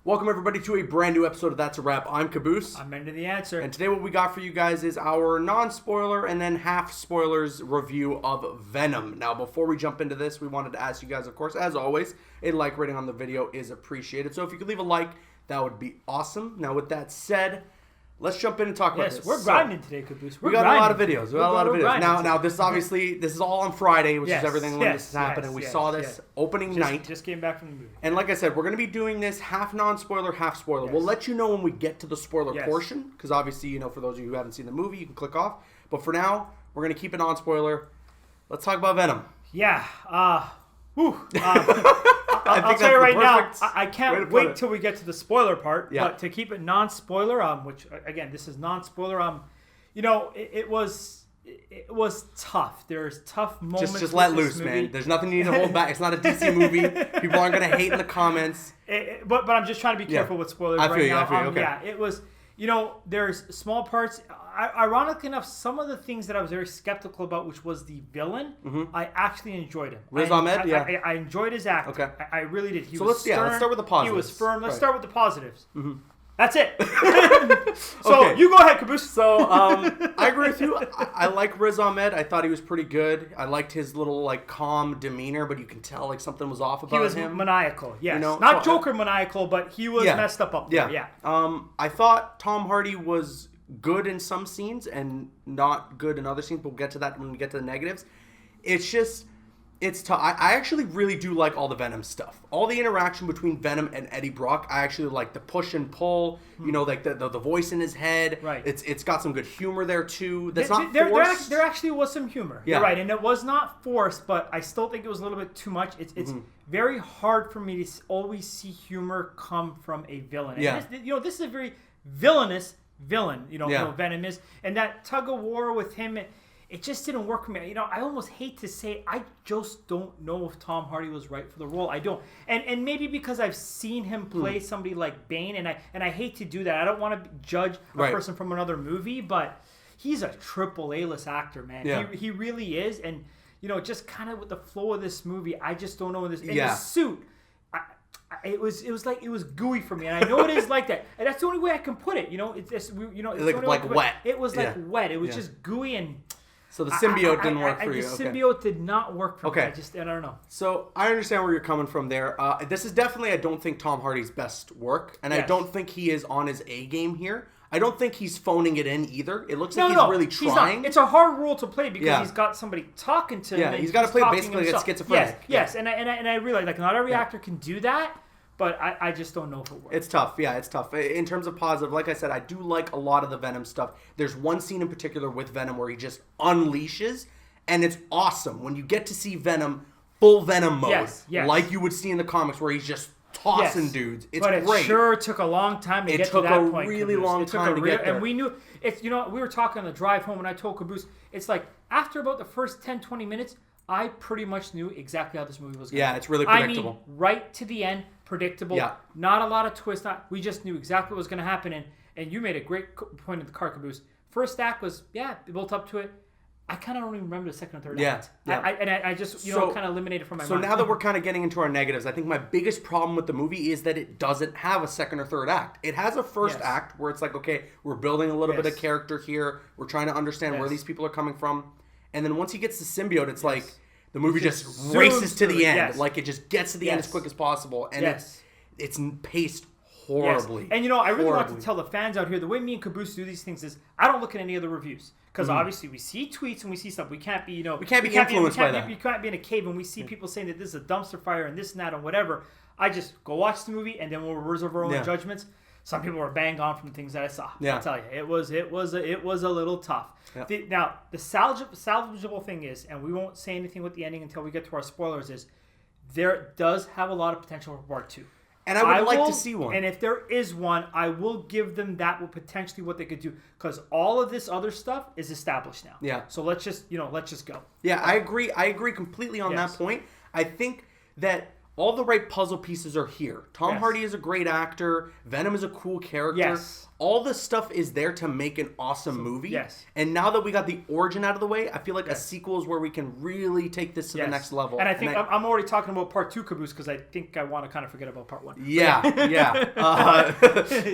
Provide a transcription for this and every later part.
Welcome everybody to a brand new episode of That's a Wrap. I'm Caboose. I'm into the answer. And today what we got for you guys is our non-spoiler and then half spoilers review of Venom. Now before we jump into this, we wanted to ask you guys, of course, as always, a like rating on the video is appreciated. So if you could leave a like, that would be awesome. Now with that said, let's jump in and talk about this. Yes, we're grinding today, Caboose. We got a lot of videos. Now this is obviously, this is all on Friday, which is everything when this is happening. We saw this opening night. Just came back from the movie. And like I said, we're going to be doing this half non-spoiler, half spoiler. Yes. We'll let you know when we get to the spoiler portion, because obviously, you know, for those of you who haven't seen the movie, you can click off. But for now, we're going to keep it non-spoiler. Let's talk about Venom. Yeah. I'll tell you right now, I can't wait till we get to the spoiler part. Yeah. But to keep it non-spoiler, which again, this is non-spoiler. You know, it was tough. There's tough moments. Just let loose, man. There's nothing you need to hold back. It's not a DC movie. People aren't gonna hate in the comments. But I'm just trying to be careful with spoilers I feel now. Okay. Yeah, it was. You know, there's small parts. Ironically enough, some of the things that I was very skeptical about, which was the villain, I actually enjoyed him. Riz Ahmed, I enjoyed his act. Okay. I really did. Let's start with the positives. He was firm. Let's start with the positives. Mm-hmm. That's it. So you go ahead, Caboose. So I agree with you. I like Riz Ahmed. I thought he was pretty good. I liked his little calm demeanor, but you can tell something was off about him. He was maniacal. Yes, you know? Not Joker maniacal, but he was messed up there. Yeah. I thought Tom Hardy was good in some scenes and not good in other scenes. We'll get to that when we get to the negatives. It's tough. I actually really do like all the Venom stuff. All the interaction between Venom and Eddie Brock, I actually like the push and pull. You know, like the voice in his head. Right. It's got some good humor there too. That's not forced. There actually was some humor. Yeah. You're right, and it was not forced, but I still think it was a little bit too much. It's very hard for me to always see humor come from a villain. Yeah. And this is a very villainous villain. You know, Venom is, and that tug of war with him. It just didn't work for me. You know, I almost hate to say I just don't know if Tom Hardy was right for the role. I don't. And maybe because I've seen him play somebody like Bane, and I hate to do that. I don't want to judge a person from another movie, but he's a triple A-list actor, man. Yeah. He really is. And, you know, just kind of with the flow of this movie, I just don't know in this. In the suit, it was gooey for me, and I know it is like that. And that's the only way I can put it. You know, it's like wet. It was like wet. It was just gooey and. So the symbiote didn't work for you. The symbiote did not work for me. I don't know. So I understand where you're coming from there. This is definitely, I don't think, Tom Hardy's best work. And I don't think he is on his A game here. I don't think he's phoning it in either. It looks like he's really trying. It's a hard role to play because he's got somebody talking to him. Yeah, he's got to play basically like schizophrenic. Yes, and I realize not every actor can do that. But I just don't know if it works. It's tough. Yeah, it's tough. In terms of positive, like I said, I do like a lot of the Venom stuff. There's one scene in particular with Venom where he just unleashes, and it's awesome when you get to see Venom, full Venom mode, like you would see in the comics where he's just tossing dudes. It's great. But it sure took a long time to get to that point. It took a really long time to get there. And we knew, we were talking on the drive home, and I told Caboose, it's like after about the first 10, 20 minutes, I pretty much knew exactly how this movie was going. Yeah, it's really predictable. I mean, right to the end, predictable. Yeah. Not a lot of twists. We just knew exactly what was going to happen. And you made a great point in the car, Caboose. First act was, it built up to it. I kind of don't even remember the second and third act. Yeah. I just, kind of eliminated from my mind. So now that we're kind of getting into our negatives, I think my biggest problem with the movie is that it doesn't have a second or third act. It has a first act where it's like, okay, we're building a little bit of character here. We're trying to understand where these people are coming from. And then once he gets the symbiote, it's like the movie just races to the end. Yes. Like it just gets to the end as quick as possible. And it's paced horribly. Yes. And I really want to tell the fans out here, the way me and Caboose do these things is I don't look at any of the reviews. Because obviously we see tweets and we see stuff. We can't be, we can't be influenced by that. You can't be in a cave and we see people saying that this is a dumpster fire and this and that and whatever. I just go watch the movie and then we'll reserve our own judgments. Some people were banged on from the things that I saw. Yeah. I'll tell you, it was a little tough. Yeah. Now the salvageable thing is, and we won't say anything with the ending until we get to our spoilers, is there does have a lot of potential for part 2. And I would like to see one. And if there is one, I will give them that with potentially what they could do, because all of this other stuff is established now. Yeah. So let's just go. Yeah, I agree. I agree completely on that point. I think that all the right puzzle pieces are here. Tom Hardy is a great actor. Venom is a cool character. Yes. All the stuff is there to make an awesome movie. Yes. And now that we got the origin out of the way, I feel like a sequel is where we can really take this to the next level. And I think I'm already talking about part 2, Caboose, because I think I want to kind of forget about part 1. Yeah.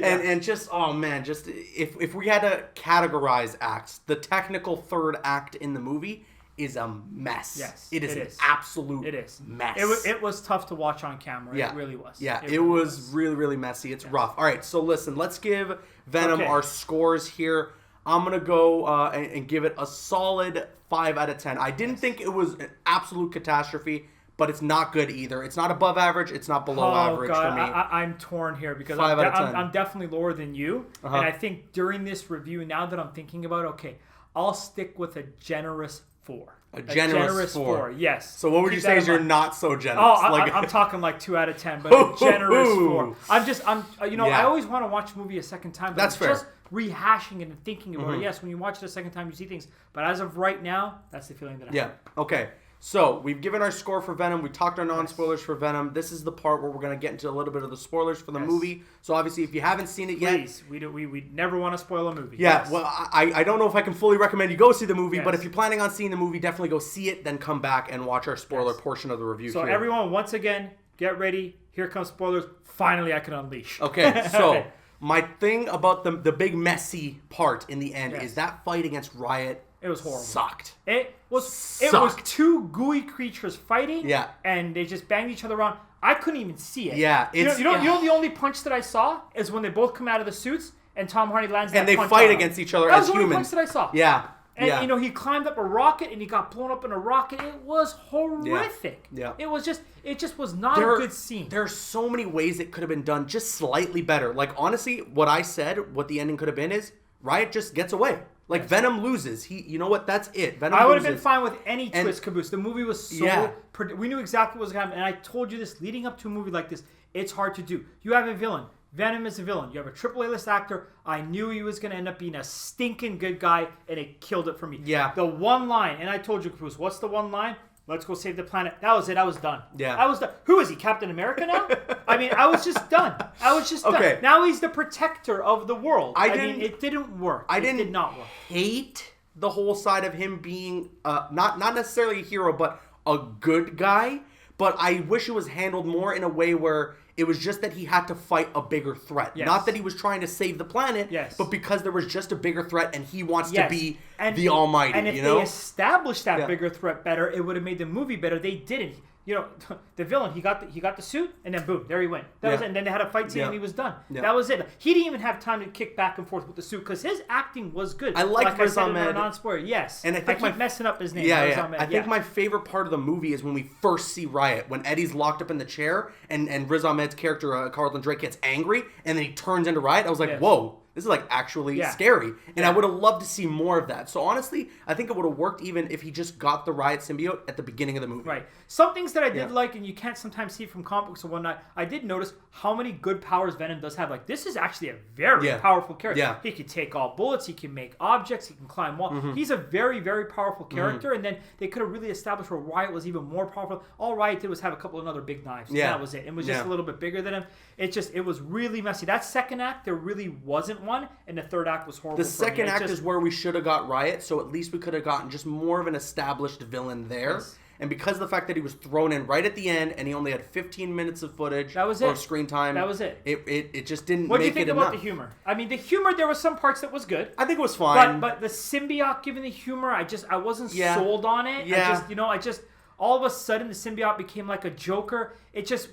And just, oh man, just if we had to categorize acts, the technical third act in the movie is a mess. Yes, it is an absolute mess. It was tough to watch on camera. It really was. Yeah, it was really, really messy. It's rough. All right, so listen, let's give Venom our scores here. I'm going to go and give it a solid 5 out of 10. I didn't think it was an absolute catastrophe, but it's not good either. It's not above average. It's not below average for me. I'm torn here because 5 out of 10. I'm definitely lower than you. And I think during this review, now that I'm thinking about it, okay, I'll stick with a generous 4. A generous 4. Yes. So what would you say is you're not so generous? Oh, I'm talking like 2 out of 10, but a generous 4. I always want to watch a movie a second time. But That's fair. Just rehashing it and thinking about it. Yes, when you watch it a second time, you see things. But as of right now, that's the feeling that I have. Okay. So we've given our score for Venom. We talked our non-spoilers for Venom. This is the part where we're going to get into a little bit of the spoilers for the movie. So obviously, if you haven't seen it yet, please, we never want to spoil a movie. Yeah, well, I don't know if I can fully recommend you go see the movie, but if you're planning on seeing the movie, definitely go see it. Then come back and watch our spoiler portion of the review. So everyone, once again, get ready. Here comes spoilers. Finally, I can unleash. Okay, so my thing about the big messy part in the end is that fight against Riot. It was horrible. Sucked. It was 2 gooey creatures fighting. Yeah. And they just banged each other around. I couldn't even see it. Yeah. You know the only punch that I saw is when they both come out of the suits and Tom Hardy lands that punch. And they fight against each other as humans. That was the only punch that I saw. Yeah. And he climbed up a rocket and he got blown up in a rocket. It was horrific. Yeah. It just was not a good scene. There are so many ways it could have been done just slightly better. Like honestly, what I said, what the ending could have been is Riot just gets away. Like Venom loses. You know what? That's it. Venom I would loses. have been fine with any twist, Caboose. The movie was so we knew exactly what was going to happen. And I told you this leading up to a movie like this. It's hard to do. You have a villain. Venom is a villain. You have a AAA list actor. I knew he was going to end up being a stinking good guy, and it killed it for me. Yeah. The one line, and I told you, Caboose, what's the one line? Let's go save the planet. That was it. I was done. Yeah. I was done. Who is he? Captain America now? I mean, I was just done. Done. Now he's the protector of the world. I mean, it didn't work. It did not work. Hate the whole side of him being not necessarily a hero, but a good guy. But I wish it was handled more in a way where it was just that he had to fight a bigger threat. Yes. Not that he was trying to save the planet, but because there was just a bigger threat and he wants to be the Almighty. And if they established that bigger threat better, it would have made the movie better. They didn't. You know, the villain, he got the suit, and then boom, there he went. That was it. And then they had a fight scene, and he was done. Yeah. That was it. He didn't even have time to kick back and forth with the suit because his acting was good. I like Riz Ahmed. Ahmed. Non-spoiler, yes. And I keep messing up his name. I think my favorite part of the movie is when we first see Riot, when Eddie's locked up in the chair, and Riz Ahmed's character, Carlton Drake, gets angry, and then he turns into Riot. I was like, whoa. This is like actually scary. And I would have loved to see more of that. So honestly, I think it would have worked even if he just got the Riot symbiote at the beginning of the movie. Right. Some things that I did like, and you can't sometimes see from comic books and whatnot, I did notice how many good powers Venom does have. Like, this is actually a very powerful character. Yeah. He can take all bullets. He can make objects. He can climb walls. Mm-hmm. He's a very, very powerful character. Mm-hmm. And then they could have really established where Riot was even more powerful. All Riot did was have a couple of other big knives. Yeah. That was it. It was just a little bit bigger than him. It was really messy. That second act, there really wasn't one. And the third act was horrible. The second act is where we should have got Riot, so at least we could have gotten just more of an established villain there. Yes. And because of the fact that he was thrown in right at the end, and he only had 15 minutes of footage or screen time, that was it. It just didn't. What do you think about the humor? I mean, the humor, there was some parts that was good. I think it was fine. But the symbiote giving the humor, I wasn't sold on it. Yeah. All of a sudden, the symbiote became like a Joker.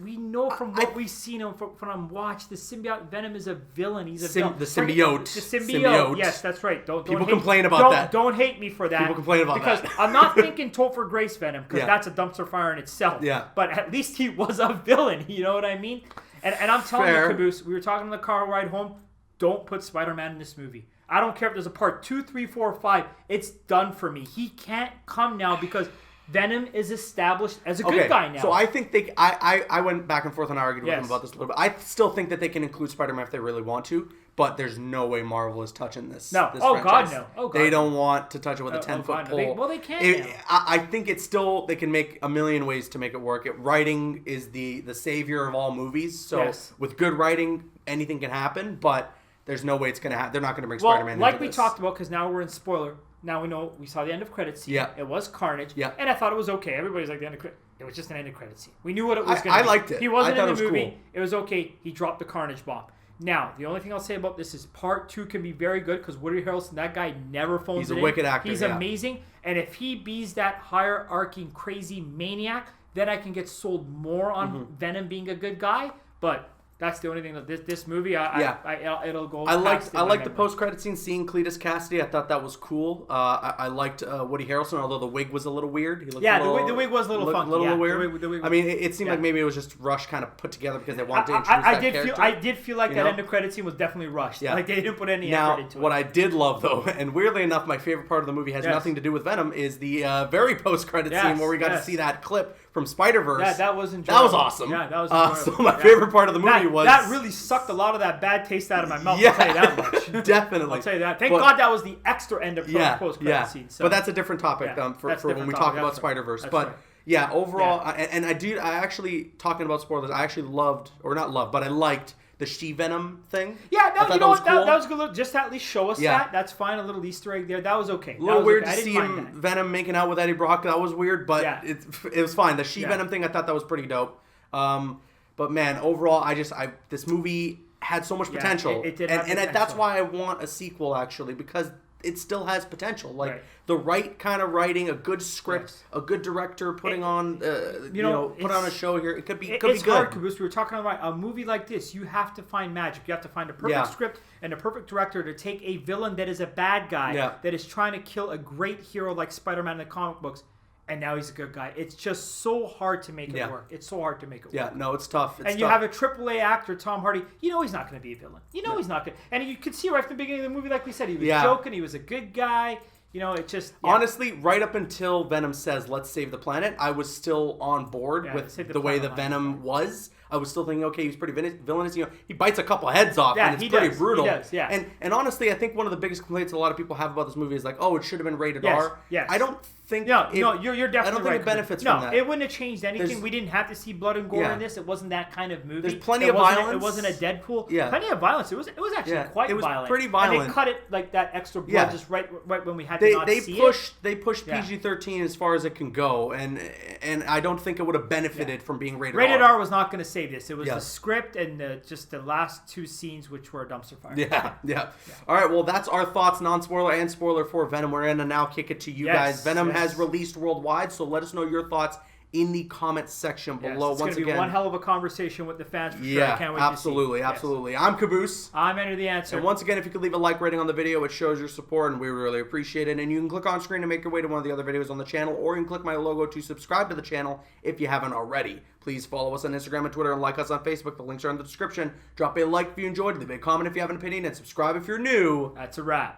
We know from what we've seen from watch, the symbiote Venom is a villain. He's a villain. The symbiote. The symbiote. Yes, that's right. People complain about that. Don't hate me for that. People complain about that. Because I'm not thinking Topher Grace Venom, because that's a dumpster fire in itself. Yeah. But at least he was a villain. You know what I mean? And I'm telling you, Caboose, we were talking on the car ride home, don't put Spider-Man in this movie. I don't care if there's a part 2, 3, 4, 5. It's done for me. He can't come now because Venom is established as a good guy now. So I think I went back and forth and argued with him about this a little bit. I still think that they can include Spider-Man if they really want to. but there's no way Marvel is touching this. No. This God, franchise. no. Oh, God. They don't want to touch it with a 10-foot pole. They can't. I think it's still, they can make a million ways to make it work. Writing is the savior of all movies. So with good writing, anything can happen, but there's no way it's going to happen. They're not going to bring Spider-Man into like we this. talked about, because now we're in spoiler. Now we know, we saw the end of credits scene. Yeah. It was Carnage. Yeah. And I thought it was okay. Everybody's like, the end of credits. It was just an end of credits scene. We knew what it was going to be. I liked it. He wasn't in the movie. Cool. It was okay. He dropped the Carnage bomb. Now, the only thing I'll say about this is part 2 can be very good because Woody Harrelson, that guy never phones it in. He's a wicked actor. He's amazing. And if he bees that hierarchy crazy maniac, then I can get sold more on Venom being a good guy. But that's the only thing that this movie, it'll go. I liked the post-credit scene, seeing Cletus Cassidy. I thought that was cool. I liked Woody Harrelson, although the wig was a little weird. He looked the wig was a little funky. A little weird. The wig I mean, it seemed like maybe it was just rushed, kind of put together because they wanted to introduce that character. I did feel like that end of credit scene was definitely rushed. Yeah. Like they didn't put any effort into it. What I did love, though, and weirdly enough, my favorite part of the movie has nothing to do with Venom, is the very post-credit scene where we got to see that clip from Spider-Verse. Yeah, that was enjoyable. That was awesome. Yeah, that was enjoyable. So my favorite part of the movie was... That really sucked a lot of that bad taste out of my mouth, I'll tell you that much. Definitely. I'll tell you that. Thank God that was the extra end of post-credit scene. So. But that's a different topic for when we talk about Spider-Verse. But overall, and I actually, talking about spoilers, I actually I liked the She-Venom thing. Yeah, that was good. Just to at least show us that. That's fine. A little Easter egg there. That was okay. A little weird to see Venom making out with Eddie Brock. That was weird, but it was fine. The She-Venom thing, I thought that was pretty dope. But man, overall, this movie had so much potential. It did that's why I want a sequel, actually, because it still has potential. The right kind of writing, a good script, a good director putting on, put on a show here. It could be good. It's hard, Caboose. We were talking about a movie like this. You have to find magic. You have to find a perfect script and a perfect director to take a villain that is a bad guy that is trying to kill a great hero like Spider-Man in the comic books. And now he's a good guy. It's just so hard to make it work. It's so hard to make it work. Yeah, no, it's tough. You have a AAA actor, Tom Hardy. You know he's not going to be a villain. You know he's not going to. And you could see right from the beginning of the movie, like we said, he was joking. He was a good guy. It just... Yeah. Honestly, right up until Venom says, let's save the planet, I was still on board with the way the Venom was. I was still thinking, okay, he's pretty villainous. He bites a couple heads off, and it's pretty brutal. He does, And honestly, I think one of the biggest complaints a lot of people have about this movie is like, oh, it should have been rated R. Yes. I don't think... you're definitely right. I don't think it benefits from that. It wouldn't have changed anything. We didn't have to see blood and gore in this. It wasn't that kind of movie. There's plenty of violence. It wasn't a Deadpool. Yeah. Plenty of violence. It was actually quite violent. It was pretty violent. And they cut it like that extra blood just right when we had to not see it. They pushed PG-13 as far as it can go, and I don't think it would have benefited from being rated R. Rated R was not going to save this. It was the script and just the last 2 scenes, which were a dumpster fire. Yeah. All right, well, that's our thoughts, non-spoiler and spoiler, for Venom. We're going to now kick it to you guys. Venom has released worldwide, so let us know your thoughts in the comments section below. It's going to be one hell of a conversation with the fans for sure. I can't wait absolutely. I'm Caboose. I'm Enter the Answer. And once again, if you could leave a like rating on the video, it shows your support, and we really appreciate it. And you can click on screen to make your way to one of the other videos on the channel, or you can click my logo to subscribe to the channel if you haven't already. Please follow us on Instagram and Twitter, and like us on Facebook. The links are in the description. Drop a like if you enjoyed, leave a comment if you have an opinion, and subscribe if you're new. That's a wrap.